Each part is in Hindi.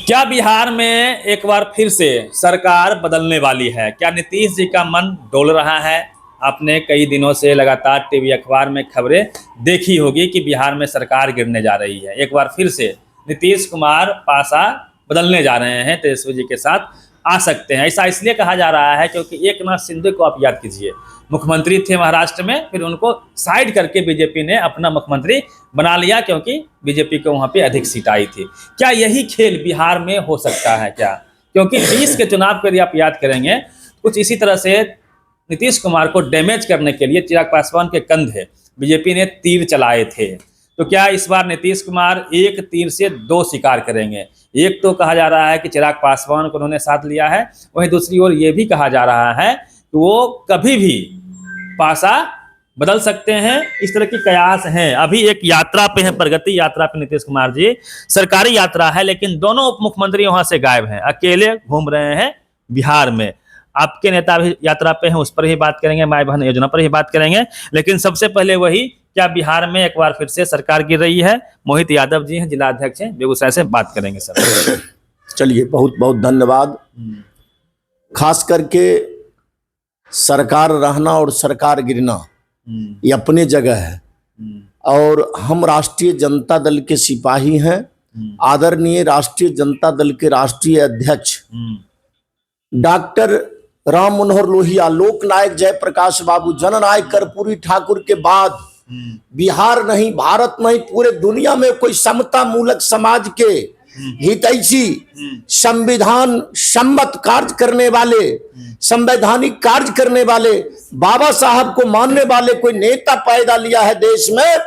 क्या बिहार में एक बार फिर से सरकार बदलने वाली है? क्या नीतीश जी का मन डोल रहा है? आपने कई दिनों से लगातार टीवी अखबार में खबरें देखी होगी कि बिहार में सरकार गिरने जा रही है। एक बार फिर से नीतीश कुमार पासा बदलने जा रहे हैं, तेजस्वी जी के साथ आ सकते हैं। ऐसा इसलिए कहा जा रहा है क्योंकि एकनाथ शिंदे को आप याद कीजिए, मुख्यमंत्री थे महाराष्ट्र में, फिर उनको साइड करके बीजेपी ने अपना मुख्यमंत्री बना लिया क्योंकि बीजेपी को वहां पे अधिक सीट आई थी। क्या यही खेल बिहार में हो सकता है क्या? क्योंकि 20 के चुनाव के लिए आप याद करेंगे, कुछ इसी तरह से नीतीश कुमार को डैमेज करने के लिए चिराग पासवान के कंधे बीजेपी ने तीर चलाए थे। तो क्या इस बार नीतीश कुमार एक तीर से दो शिकार करेंगे? एक तो कहा जा रहा है कि चिराग पासवान को उन्होंने साथ लिया है, वहीं दूसरी ओर ये भी कहा जा रहा है कि वो कभी भी पासा बदल सकते हैं। इस तरह की कयास हैं। अभी एक यात्रा पे है, प्रगति यात्रा पे नीतीश कुमार जी, सरकारी यात्रा है, लेकिन दोनों उप मुख्यमंत्री वहां से गायब हैं, अकेले घूम रहे हैं बिहार में। आपके नेता भी यात्रा पे हैं, उस पर ही बात करेंगे, माई बहन योजना पर ही बात करेंगे, लेकिन सबसे पहले वही, क्या बिहार में एक बार फिर से सरकार गिर रही है? मोहित यादव जी हैं, जिला अध्यक्ष हैं बेगूसराय से, बात करेंगे सर। चलिए, बहुत बहुत धन्यवाद। खास करके सरकार रहना और सरकार गिरना ये अपने जगह है, और हम राष्ट्रीय जनता दल के सिपाही हैं। आदरणीय राष्ट्रीय जनता दल के राष्ट्रीय अध्यक्ष डॉक्टर राम मनोहर लोहिया, लोकनायक जयप्रकाश बाबू, जननायक कर्पूरी ठाकुर के बाद बिहार नहीं, भारत नहीं, पूरे दुनिया में कोई समता मूलक समाज के हितैषी, संविधान सम्मत कार्य करने वाले, संवैधानिक कार्य करने वाले, बाबा साहब को मानने वाले कोई नेता पैदा लिया है देश में,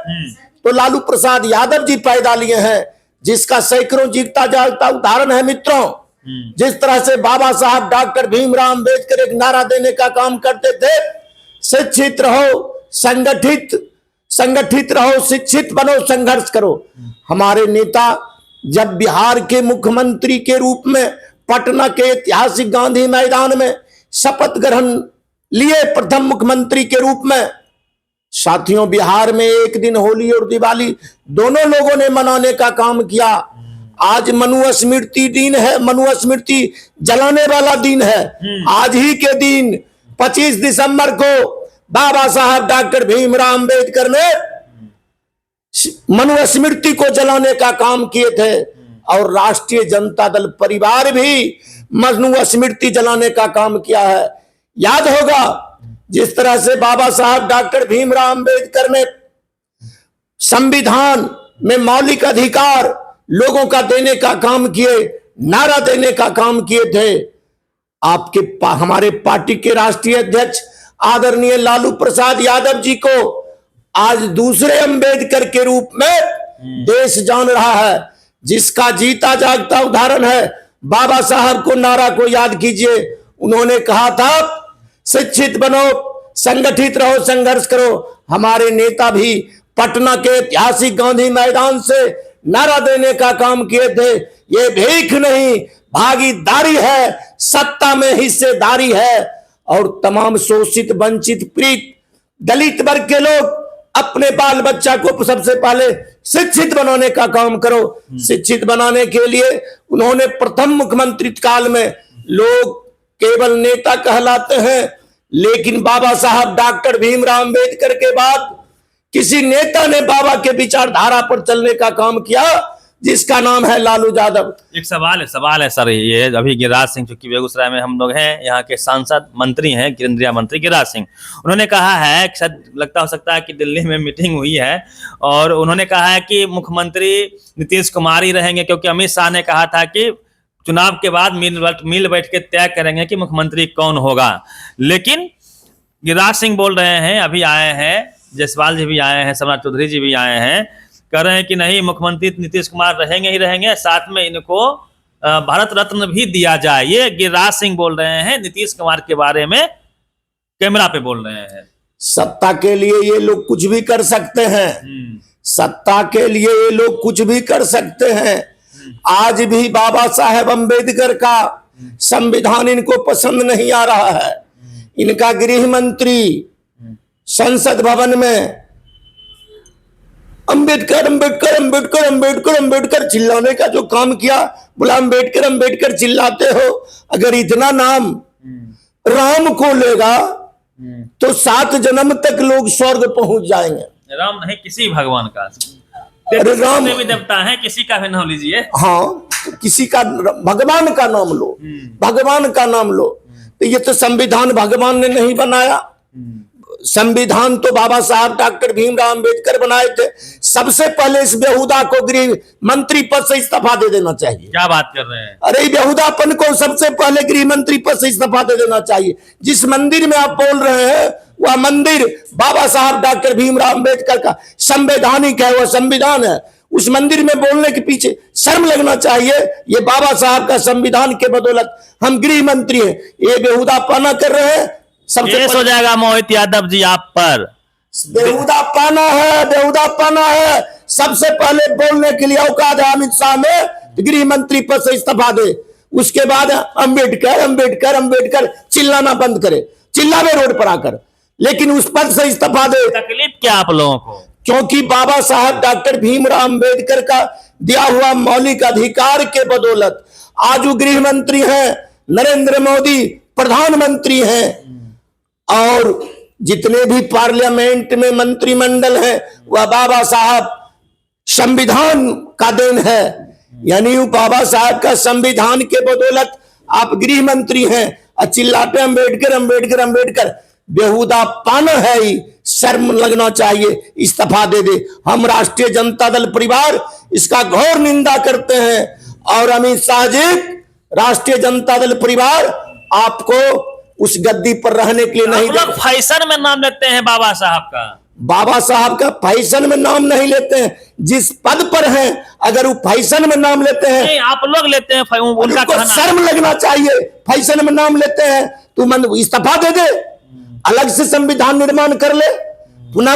तो लालू प्रसाद यादव जी पैदा लिए हैं, जिसका सैकड़ों जीता जागता उदाहरण है। मित्रों, जिस तरह से बाबा साहब डॉक्टर भीमराव अम्बेडकर एक नारा देने का काम करते थे, शिक्षित रहो, संगठित रहो, शिक्षित बनो, संघर्ष करो। हमारे नेता जब बिहार के मुख्यमंत्री के रूप में पटना के ऐतिहासिक गांधी मैदान में शपथ ग्रहण लिए, प्रथम मुख्यमंत्री के रूप में, साथियों, बिहार में एक दिन होली और दिवाली दोनों लोगों ने मनाने का काम किया। आज मनु स्मृति दिन है, मनु स्मृति जलाने वाला दिन है। आज ही के दिन 25 दिसंबर को बाबा साहब डॉक्टर भीमराव अम्बेडकर ने मनु स्मृति को जलाने का काम किए थे, और राष्ट्रीय जनता दल परिवार भी मनु स्मृति जलाने का काम किया है। याद होगा, जिस तरह से बाबा साहब डॉक्टर भीमराव अम्बेडकर ने संविधान में मौलिक अधिकार लोगों का देने का काम किए, नारा देने का काम किए थे। हमारे पार्टी के राष्ट्रीय अध्यक्ष आदरणीय लालू प्रसाद यादव जी को आज दूसरे अंबेडकर के रूप में देश जान रहा है, जिसका जीता जागता उदाहरण है। बाबा साहब को नारा को याद कीजिए, उन्होंने कहा था, शिक्षित बनो, संगठित रहो, संघर्ष करो। हमारे नेता भी पटना के ऐतिहासिक गांधी मैदान से नारा देने का काम किए थे, ये भीख नहीं भागीदारी है, सत्ता में हिस्सेदारी है। और तमाम शोषित, वंचित, पीड़ित, दलित वर्ग के लोग अपने बाल बच्चा को सबसे पहले शिक्षित बनाने का काम करो। शिक्षित बनाने के लिए उन्होंने प्रथम मुख्यमंत्री काल में, लोग केवल नेता कहलाते हैं, लेकिन बाबा साहब डॉक्टर भीमराव अम्बेडकर के बाद किसी नेता ने बाबा के विचारधारा पर चलने का काम किया, जिसका नाम है लालू यादव। एक सवाल है सर, ये अभी गिरिराज सिंह, चूंकि बेगूसराय में हम लोग हैं, यहाँ के सांसद मंत्री हैं, केंद्रीय मंत्री गिरिराज सिंह, उन्होंने कहा है, शायद लगता हो सकता है कि दिल्ली में मीटिंग हुई है, और उन्होंने कहा है कि मुख्यमंत्री नीतीश कुमार ही रहेंगे, क्योंकि अमित शाह ने कहा था कि चुनाव के बाद मिल बैठ के तय करेंगे कि मुख्यमंत्री कौन होगा। लेकिन गिरिराज सिंह बोल रहे हैं, अभी आए हैं, जायसवाल जी भी आए हैं, सम्राट चौधरी जी भी आए हैं, कह रहे हैं कि नहीं, मुख्यमंत्री नीतीश कुमार रहेंगे ही रहेंगे, साथ में इनको भारत रत्न भी दिया जाए। ये गिरिराज सिंह बोल रहे हैं, नीतीश कुमार के बारे में कैमरा पे बोल रहे हैं। सत्ता के लिए ये लोग कुछ भी कर सकते हैं, सत्ता के लिए ये लोग कुछ भी कर सकते हैं। आज भी बाबा साहेब अम्बेडकर का संविधान इनको पसंद नहीं आ रहा है। इनका गृह मंत्री संसद भवन में अम्बेडकर अम्बेडकर अम्बेडकर अम्बेडकर अम्बेडकर चिल्लाने का जो काम किया, बोला अम्बेडकर अम्बेडकर चिल्लाते हो, अगर इतना नाम राम को लेगा तो 7 जन्म तक लोग स्वर्ग पहुंच जाएंगे। राम नहीं, किसी भगवान का, अरे राम देवी देवता है, किसी का भी नाम लीजिए। हाँ, तो किसी का, भगवान का नाम लो, भगवान का नाम लो। तो ये तो संविधान भगवान ने नहीं बनाया, संविधान तो बाबा साहब डॉक्टर भीमराव अंबेडकर बनाए थे। सबसे पहले इस बेहुदा को गृह मंत्री पद से इस्तीफा दे देना चाहिए। क्या बात कर रहे हैं? अरे बेहुदापन को सबसे पहले गृह मंत्री पद से इस्तीफा दे देना चाहिए। जिस मंदिर में आप बोल रहे हैं वह मंदिर बाबा साहब डॉक्टर भीमराव अंबेडकर का संवैधानिक है, वह संविधान है। उस मंदिर में बोलने के पीछे शर्म लगना चाहिए। ये बाबा साहब का संविधान के बदौलत हम गृह मंत्री हैं, ये बेहुदापना कर रहे हैं। केस हो जाएगा मोहित यादव जी आप पर। बेहुदापना है, बेहुदापना है। सबसे पहले बोलने के लिए औकात है अमित शाह में, गृह मंत्री पद से इस्तीफा दे। उसके बाद अंबेडकर अंबेडकर अंबेडकर चिल्लाना बंद करे, चिल्लावे रोड पर आकर, लेकिन उस पद से इस्तीफा दे। तकलीफ क्या आप लोगों को? क्योंकि बाबा साहब डॉक्टर भीमराव अंबेडकर का दिया हुआ मौलिक अधिकार के बदौलत आज वो गृह मंत्री हैं, नरेंद्र मोदी प्रधानमंत्री हैं, और जितने भी पार्लियामेंट में मंत्रिमंडल है वह बाबा साहब संविधान का देन है। यानी बाबा साहब का संविधान के बदौलत आप गृह मंत्री हैं और चिल्लाते अंबेडकर अंबेडकर अंबेडकर। बेहुदापना है ही, शर्म लगना चाहिए, इस्तीफा दे दे। हम राष्ट्रीय जनता दल परिवार इसका घोर निंदा करते हैं। और अमित शाह जी, राष्ट्रीय जनता दल परिवार आपको उस गद्दी पर रहने के लिए नहीं लोग फैशन में नाम लेते हैं बाबा साहब का। बाबा साहब का फैशन में नाम नहीं लेते हैं। जिस पद पर हैं अगर वो फैशन में नाम लेते हैं, नहीं आप लोग लेते हैं, उनका कहना शर्म लगना चाहिए। फैशन में नाम लेते हैं, तू इस्तीफा दे दे, अलग से संविधान निर्माण कर ले, पुनः